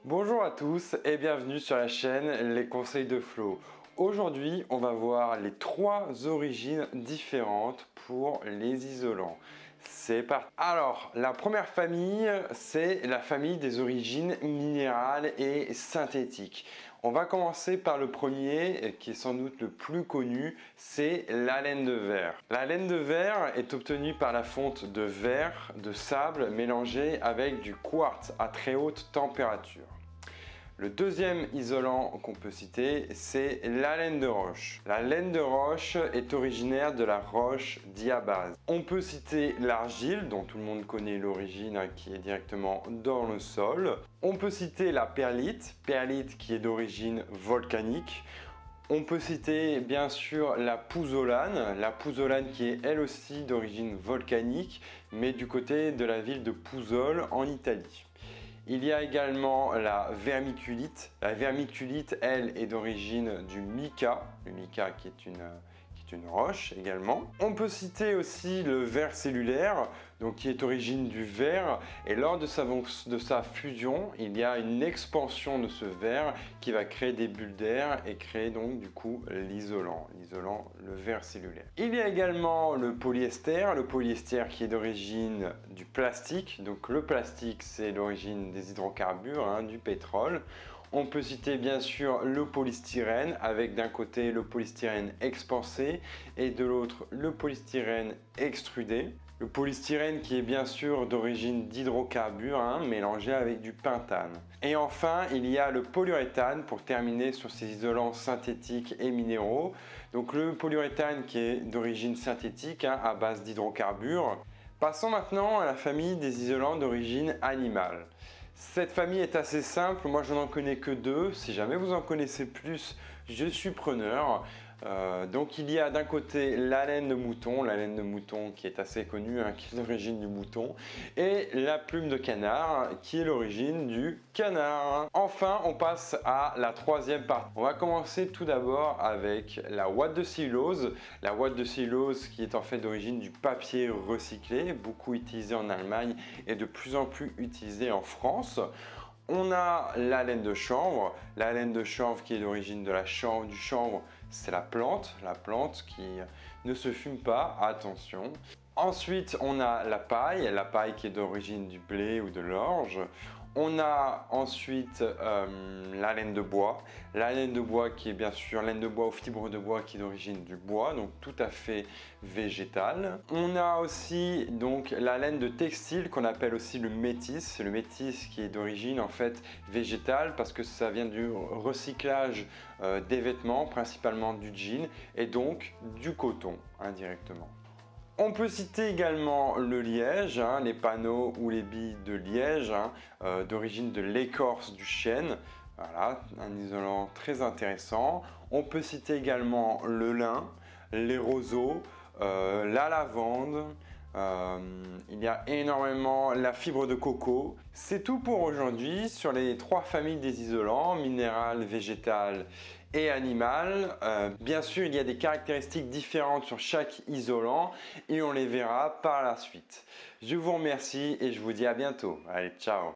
Bonjour à tous et bienvenue sur la chaîne Les Conseils de Flo. Aujourd'hui, on va voir les 3 origines différentes pour les isolants. C'est parti. Alors, la première famille, c'est la famille des origines minérales et synthétiques. On va commencer par le premier, qui est sans doute le plus connu, c'est la laine de verre. La laine de verre est obtenue par la fonte de verre, de sable mélangé avec du quartz à très haute température. Le deuxième isolant qu'on peut citer, c'est la laine de roche. La laine de roche est originaire de la roche diabase. On peut citer l'argile, dont tout le monde connaît l'origine, qui est directement dans le sol. On peut citer la perlite, perlite qui est d'origine volcanique. On peut citer bien sûr la pouzzolane qui est elle aussi d'origine volcanique, mais du côté de la ville de Pouzzole en Italie. Il y a également la vermiculite. La vermiculite, elle, est d'origine du mica, le mica qui est une roche également. On peut citer aussi le verre cellulaire, donc qui est d'origine du verre, et lors de sa fusion, il y a une expansion de ce verre qui va créer des bulles d'air et créer donc du coup l'isolant, le verre cellulaire. Il y a également le polyester qui est d'origine du plastique, donc le plastique c'est l'origine des hydrocarbures, du pétrole. On peut citer bien sûr le polystyrène avec d'un côté le polystyrène expansé et de l'autre le polystyrène extrudé. Le polystyrène qui est bien sûr d'origine d'hydrocarbures mélangé avec du pentane. Et enfin, il y a le polyuréthane pour terminer sur ces isolants synthétiques et minéraux. Donc le polyuréthane qui est d'origine synthétique à base d'hydrocarbures. Passons maintenant à la famille des isolants d'origine animale. Cette famille est assez simple, moi je n'en connais que 2, si jamais vous en connaissez plus, je suis preneur. Donc il y a d'un côté la laine de mouton qui est assez connue, qui est l'origine du mouton, et la plume de canard qui est l'origine du canard. Enfin on passe à la troisième partie. On va commencer tout d'abord avec la ouate de cellulose. La ouate de cellulose qui est en fait d'origine du papier recyclé, beaucoup utilisé en Allemagne et de plus en plus utilisé en France. On a la laine de chanvre qui est d'origine de du chanvre, c'est la plante qui ne se fume pas, attention. Ensuite, on a la paille qui est d'origine du blé ou de l'orge. On a ensuite la laine de bois qui est bien sûr laine de bois ou fibre de bois qui est d'origine du bois, donc tout à fait végétal. On a aussi donc la laine de textile qu'on appelle aussi le métis qui est d'origine en fait végétale parce que ça vient du recyclage des vêtements, principalement du jean et donc du coton indirectement. On peut citer également le liège, les panneaux ou les billes de liège d'origine de l'écorce du chêne. Voilà, un isolant très intéressant. On peut citer également le lin, les roseaux, la lavande. Il y a énormément la fibre de coco. C'est tout pour aujourd'hui sur les 3 familles des isolants, minéral, végétal et animal. Bien sûr, il y a des caractéristiques différentes sur chaque isolant et on les verra par la suite. Je vous remercie et je vous dis à bientôt. Allez, ciao!